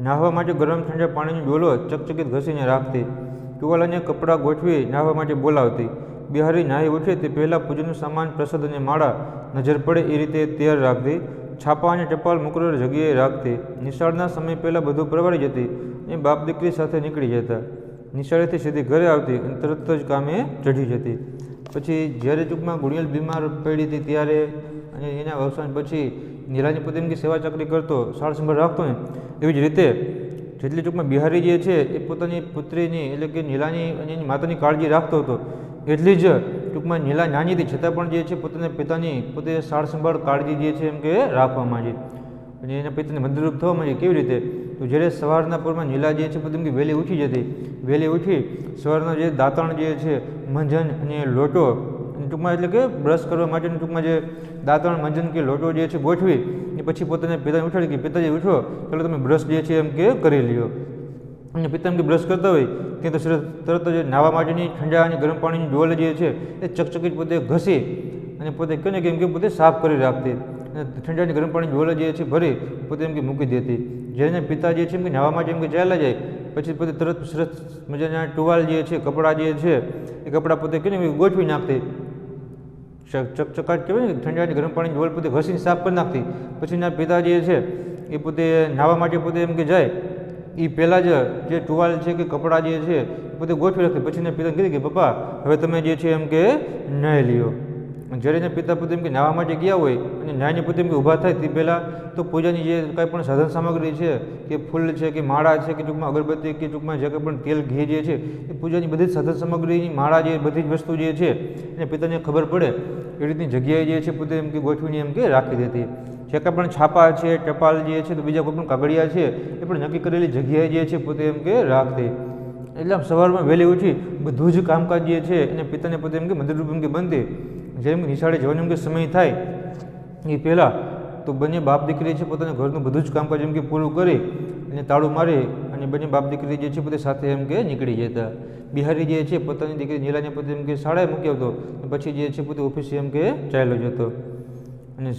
નાહવા માટે ગરમ ઠંડા પાણીની ડોલો ચકચકિત ઘસીને રાખતી. ટુવાલ અને કપડાં ગોઠવી નાહવા માટે બોલાવતી. બિહારી નાહી ઉઠે તે પહેલાં પૂજનનું સામાન, પ્રસાદ અને માળા નજર પડે એ રીતે તૈયાર રાખતી. છાપા અને ટપાલ મુકરર જગ્યાએ રાખતી. નિશાળના સમય પહેલાં બધું પરવારી જતી અને બાપ દીકરી સાથે નીકળી જતા. નિશાળેથી સીધી ઘરે આવતી અને તરત જ કામે ચઢી જતી. પછી જ્યારે ટૂંકમાં ગુણિયલ બીમાર પડી હતી ત્યારે અને એના અવસાન પછી નીલાની પોતે એમ કે સેવા ચાકરી કરતો, સાર સંભાળ રાખતો ને એવી જ રીતે જેટલી ટૂંકમાં બિહારી જે છે એ પોતાની પુત્રીની એટલે કે નીલાની અને એની માતાની કાળજી રાખતો હતો એટલી જ ટૂંકમાં નીલા નાની હતી છતાં પણ જે છે પોતાના પિતાની પોતે સાર સંભાળ કાળજી જે છે એમ કે રાખવા માંડી અને એના પિતાને મદદરૂપ થવા માંડી. કેવી રીતે? તો જ્યારે સવારના પોરમાં નીલા જે છે પોતે એમ કે વહેલી ઉઠી જતી. વહેલી ઉઠી સવારના જે દાંતણ જે છે, મંજન અને લોટો ટૂંકમાં એટલે કે બ્રશ કરવા માટેનું ટૂંકમાં જે દાંતણ, મંજન કે લોટો જે છે ગોઠવી એ પછી પોતાને પિતાને ઉઠાડી કે પિતાજી ઉઠો ચાલો તમે બ્રશ જે છે એમ કે કરી લ્યો. અને પિતા એમ કે બ્રશ કરતા હોય ત્યાં તો તરત જ નાહવા માટેની ઠંડા અને ગરમ પાણીની ડોલ જે છે એ ચકચકિત પોતે ઘસી અને પોતે કહે ને કે એમ કે પોતે સાફ કરી રાખતી અને ઠંડા અને ગરમ પાણીની ડોલ જે છે ભરી પોતે એમ કે મૂકી દેતી. જેને પિતા જે છે એમ કે નાહવા માટે એમ કે ચાલ્યા જાય પછી પોતે તરત સરસ મજાના ટુવાલ જે છે, કપડાં જે છે એ કપડાં પોતે કહે ને ગોઠવી નાખતી. ચકચકાટ કહેવાય ને ઠંડા અને ગરમ પાણીની ડોલ પોતે ઘસીને સાફ કરી નાખતી. પછી એના પિતા જે છે એ પોતે નાહવા માટે પોતે એમ કે જાય એ પહેલાં જ જે ટુવાલ છે કે કપડાં જે છે એ પોતે ગોઠવી રાખતી. પછી એના પિતાને કીધું કે પપ્પા હવે તમે જે છે એમ કે નાહી લ્યો. જ્યારે એના પિતા પોતે એમ કે નાહવા માટે ગયા હોય અને નાહીને પોતે એમ કે ઊભા થાય તે પહેલાં તો પૂજાની જે કાંઈ પણ સાધન સામગ્રી છે કે ફૂલ છે કે માળા છે કે ટૂંકમાં અગરબત્તી કે ટૂંકમાં જે કંઈ પણ તેલ ઘી જે છે એ પૂજાની બધી જ સાધન સામગ્રીની માળા જે બધી જ વસ્તુ જે છે એને પિતાને ખબર પડે એ રીતની જગ્યાએ જે છે પોતે એમ કે ગોઠવીને એમ કે રાખી દેતી. જે કાંઈ પણ છાપા છે, ટપાલ જે છે તો બીજા કોઈ પણ કાગળિયા છે એ પણ નક્કી કરેલી જગ્યાએ જે છે પોતે એમ કે રાખતી. એટલે આમ સવારમાં વહેલી ઉઠી બધું જ કામકાજ જે છે એને પિતાને પોતે એમ કે મદદરૂપ એમ કે બનતી. જેમ કે નિશાળે જવાનો એમ કે સમય થાય એ પહેલાં તો બંને બાપ દીકરી છે પોતાના ઘરનું બધું જ કામકાજ એમ કે પૂરું કરી અને તાળું મારી અને બંને બાપ દીકરી જે છે પોતે સાથે એમ કે નીકળી જતા. બિહારી જે છે પોતાની દીકરી નીલાને પોતે એમ કે શાળાએ મૂકી આવતો પછી જે છે પોતે ઓફિસે એમ કે ચાલ્યો જતો. અને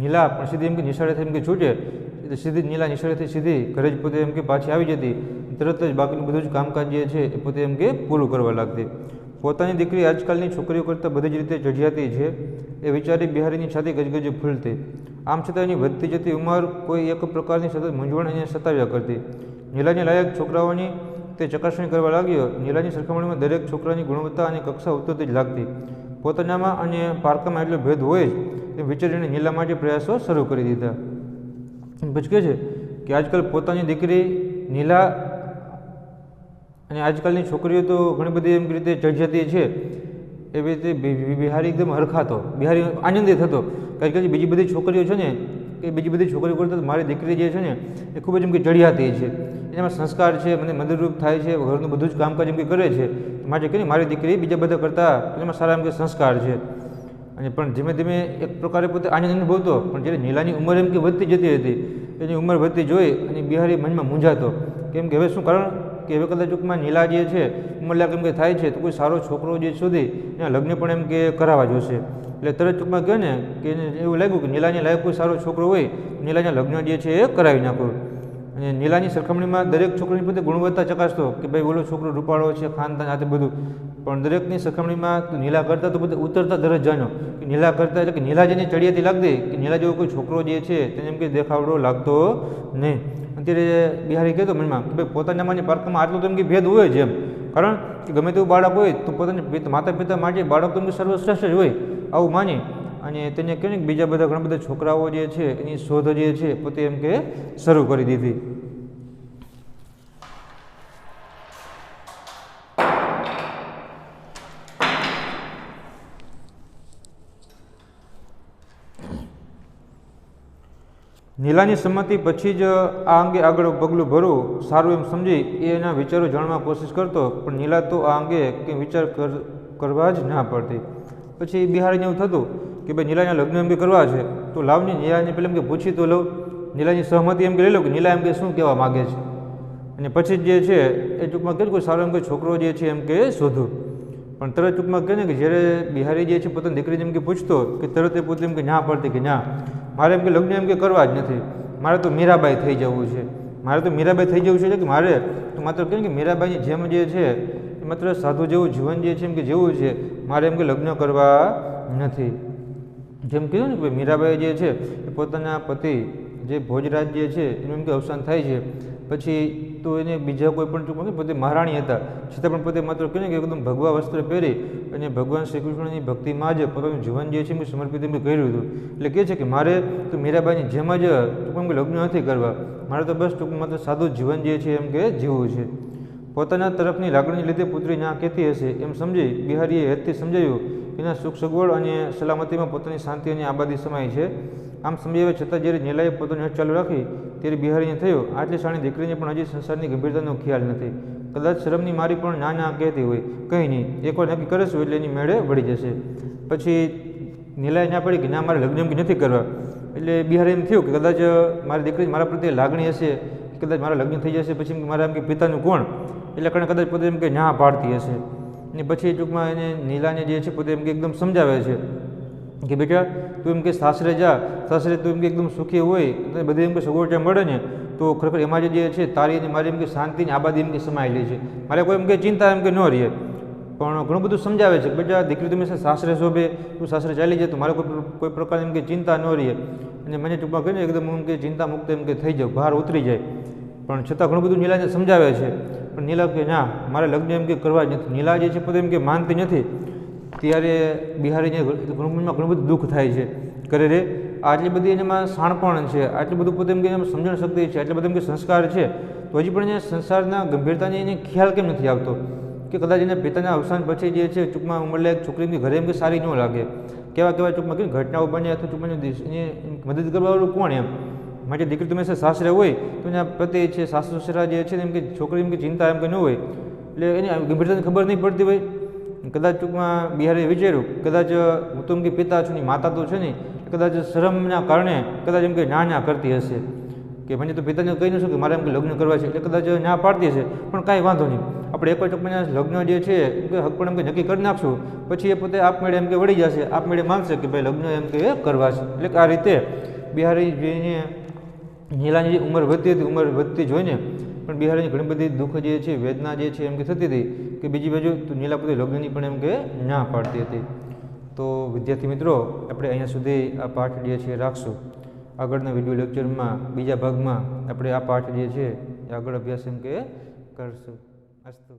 નીલા પણ સીધી એમ કે નિશાળેથી એમ કે છૂટે એટલે સીધી નીલા નિશાળેથી સીધી ઘરે જ પોતે એમ કે પાછી આવી જતી. તરત જ બાકીનું બધું જ કામકાજ જે છે એ પોતે એમ કે પૂરું કરવા લાગતી. પોતાની દીકરી આજકાલની છોકરીઓ કરતાં બધી જ રીતે ચઢિયાતી છે એ વિચારી બિહારીની છાતી ગજગજ ફૂલતી. આમ છતાં એની વધતી જતી ઉંમર કોઈ એક પ્રકારની સતત મૂંઝવણ એને સતાવ્યા કરતી. નીલાની લાયક છોકરાઓની તે ચકાસણી કરવા લાગ્યો. નીલાની સરખામણીમાં દરેક છોકરાની ગુણવત્તા અને કક્ષા ઉતરતી જ લાગતી. પોતાનામાં અને પારકામાં એટલો ભેદ હોય જ એ વિચારીને નીલા માટે પ્રયાસો શરૂ કરી દીધા. પછી કહે છે કે આજકાલ પોતાની દીકરી નીલા અને આજકાલની છોકરીઓ તો ઘણી બધી એમ રીતે ચઢિયાતી છે એવી રીતે બિહારી એકદમ હરખાતો, બિહારી આનંદિત હતો. કારણ કે બીજી બધી છોકરીઓ છે ને કે બીજી બધી છોકરીઓ કરતાં મારી દીકરી જે છે ને એ ખૂબ જ એમ કે ચઢિયાતી છે. એનામાં સંસ્કાર છે, મને મદદરૂપ થાય છે, ઘરનું બધું જ કામકાજ એમ કે કરે છે. માટે કે મારી દીકરી બીજા બધા કરતાં એમાં સારા એમ કે સંસ્કાર છે. અને પણ ધીમે ધીમે એક પ્રકારે પોતે આનંદ અનુભવતો. પણ જ્યારે નીલાની ઉંમર એમ કે વધતી જતી હતી એની ઉંમર વધતી જોઈ અને બિહારી મનમાં મૂંઝાતો. કેમ કે હવે શું કારણ કે હવે કદાચ ટૂંકમાં નીલા જે છે ઉંમરલાયક એમ કે થાય છે તો કોઈ સારો છોકરો જે શોધી એના લગ્ન પણ એમ કે કરાવવા જોશે. એટલે તરત ટૂંકમાં કહે ને કે એને એવું લાગ્યું કે નીલાની લાયક કોઈ સારો છોકરો હોય નીલાના લગ્ન જે છે એ કરાવી નાખો. અને નીલાની સરખામણીમાં દરેક છોકરાની પોતે ગુણવત્તા ચકાસતો કે ભાઈ ઓલો છોકરો રૂપાળો છે, ખાનદાન આ તે બધું. પણ દરેકની સરખામણીમાં નીલા કરતાં તો બધે ઉતરતા દરજ્જાનો કે નીલા કરતાં એટલે કે નીલા જેની ચડિયાતી લાગતી કે નીલા જેવો કોઈ છોકરો જે છે તેને એમ કે દેખાવડો લાગતો નહીં. અત્યારે બિહારી કહેતો મનમાં કે ભાઈ પોતાનામાંની પારકામાં આટલો તો એમ કે ભેદ હોય જ એમ. કારણ કે ગમે તેવું બાળક હોય તો પોતાની માતા પિતા માટે બાળક તો એમ કે સર્વશ્રેષ્ઠ જ હોય આવું માની અને તેને કહે ને કે બીજા બધા ઘણા બધા છોકરાઓ જે છે એની શોધ જે છે પોતે એમ કે શરૂ કરી દીધી. નીલાની સંમતિ પછી જ આ અંગે આગળ પગલું ભરવું સારું એમ સમજી એ એના વિચારો જાણવા કોશિશ કરતો. પણ નીલા તો આ અંગે કંઈ વિચાર કરવા જ ના પડતી. પછી બિહારીને એવું થતું કે ભાઈ નીલાના લગ્ન એમ કે કરવા છે તો લાવને નીલાને પેલા એમ કે પૂછી તો લઉં, નીલાની સહમતિ એમ કે લઈ લો કે નીલા એમ કે શું કહેવા માગે છે, અને પછી જે છે એ ટૂંકમાં કહે કોઈ સારો એમ કે છોકરો જે છે એમ કે શોધું. પણ તરત ટૂંકમાં કહે ને કે જ્યારે બિહારી જે છે પોતાની દીકરીને એમ કે પૂછતો કે તરત એ પોતે એમ કે ના પડતી કે ના મારે એમ કે લગ્ન એમ કે કરવા જ નથી, મારે તો મીરાબાઈ થઈ જવું છે, મારે તો મીરાબાઈ થઈ જવું છે કે મારે તો માત્ર કહે કે મીરાબાઈની જેમ જે છે એ માત્ર સાધુ જેવું જીવન જે છે એમ કે જેવું છે, મારે એમ કે લગ્ન કરવા નથી. જેમ કીધું ને કે મીરાબાઈ જે છે એ પોતાના પતિ જે ભોજરાજ જે છે એનું એમ કે અવસાન થાય છે, પછી તો એને બીજા કોઈ પણ ટૂંકમાં પોતે મહારાણી હતા છતાં પણ પોતે માત્ર કહે ને કે એકદમ ભગવા વસ્ત્ર પહેરી અને ભગવાન શ્રી કૃષ્ણની ભક્તિમાં જ પોતાનું જીવન જે છે એ સમર્પિત એમ કર્યું હતું. એટલે કહે છે કે મારે તો મીરાબાઈની જેમ જ ટૂંકમાં લગ્ન નથી કરવા, મારે તો બસ ટૂંકમાં માત્ર સાદું જીવન જે છે એમ કે જીવવું છે. પોતાના તરફની લાગણીને લીધે પુત્રી ના કહેતી હશે એમ સમજી બિહારીએ હેતથી સમજાવ્યું એના સુખ સગવડ અને સલામતીમાં પોતાની શાંતિ અને આબાદી સમાય છે. આમ સમજાવ્યા છતાં જ્યારે નીલાએ પોતાની હઠ ચાલુ રાખી ત્યારે બિહારીને થયું આટલી શાણી દીકરીને પણ હજી સંસારની ગંભીરતાનો ખ્યાલ નથી, કદાચ શરમની મારી પણ ના ના કહેતી હોય, કંઈ નહીં એકવાર નક્કી કરીશું એટલે એની મેળે વળી જશે. પછી નીલાએ ના પડી કે ના મારે લગ્ન એમ કે નથી કરવા, એટલે બિહારી એમ થયું કે કદાચ મારી દીકરી મારા પ્રત્યે લાગણી હશે, કદાચ મારા લગ્ન થઈ જશે પછી મારા એમ કે પિતાનું કોણ, એટલે કારણે કદાચ પોતે એમ કે ના પાડતી હશે. અને પછી ટૂંકમાં એને નીલાને જે છે પોતે એમ કે એકદમ સમજાવે છે કે બેટા તું એમ કે સાસરે જા, સાસરે તું એમ કે એકદમ સુખી હોય અને બધી એમ કે સગવડતા મળે ને તો ખરેખર એમાં જે છે તારી અને મારી એમ કે શાંતિની આબાદી એમ કે સમાયેલી છે, મારે કોઈ એમ કે ચિંતા એમ કે ન રહે. પણ ઘણું બધું સમજાવે છે બેટા દીકરી તમે સાસરે શોભે, તું સાસરે ચાલી જાય તો મારે કોઈ પ્રકારની એમ કે ચિંતા ન રહે, અને મને ટૂંકમાં કહે ને એકદમ એમ કે ચિંતા મુક્ત એમ કે થઈ જાવ, બહાર ઉતરી જાય. પણ છતાં ઘણું બધું નીલાને સમજાવે છે, પણ નીલા કે ના મારે લગ્ન એમ કે કરવા જ નથી. નીલા જે છે પોતે એમ કે માનતી નથી. ત્યારે બિહારીને ઘણું બધું દુઃખ થાય છે, કરે રે આટલી બધી એનામાં શાણપણ છે, આટલું બધું પોતે એમ કે એમાં સમજણ શક્તિ છે, આટલા બધા એમ કે સંસ્કાર છે, તો હજી પણ એને સંસારના ગંભીરતાની એને ખ્યાલ કેમ નથી આવતો કે કદાચ એના પિતાના અવસાન પછી જે છે ટૂંકમાં ઉંમરલાયક છોકરીની ઘરે એમ કે સારી ન લાગે, કેવા ટૂંકમાં કે ઘટનાઓ બને અથવા ટૂંકમાં એને મદદ કરવાવાળું કોણ એમ. માટે દીકરી તમે સાસરે હોય તો એના પ્રત્યે છે સાસુ સસરા જે છે એમ કે છોકરી એમ કે ચિંતા એમ કે ન હોય, એટલે એની ગંભીરતાની ખબર નહીં પડતી હોય. કદાચ ટૂંકમાં બિહારીએ વિચાર્યું કદાચ હું તો એમ કે પિતા છું ને માતા તો છે ને, કદાચ શરમના કારણે કદાચ એમ કે ના કરતી હશે કે મને તો પિતાને કહી ન છું કે મારે એમ કે લગ્ન કરવા છે, એટલે કદાચ ના પાડતી હશે. પણ કાંઈ વાંધો નહીં, આપણે એકવાર ટૂંકમાં લગ્ન જે છે એમ કે હક પણ એમ કે નક્કી કરી નાખશું, પછી એ પોતે આપમેળે એમ કે વળી જશે, આપમેળે માનશે કે ભાઈ લગ્ન એમ કે કરવા છે. એટલે આ રીતે બિહારી જોઈને નીલાની જે ઉંમર વધતી હતી, ઉંમર વધતી જોઈને પણ બિહારીની ઘણી બધી દુઃખ જે છે વેદના જે છે એમ કે થતી હતી કે બીજી બાજુ તો નીલા પોતે લગ્નની પણ એમ કે ના પાડતી હતી. તો વિદ્યાર્થી મિત્રો આપણે અહીંયા સુધી આ પાઠ જે છે રાખશું. આગળના વિડીયો લેક્ચરમાં બીજા ભાગમાં આપણે આ પાઠ જે છે એ આગળ અભ્યાસ એમ કે કરશું. અસ્તુ.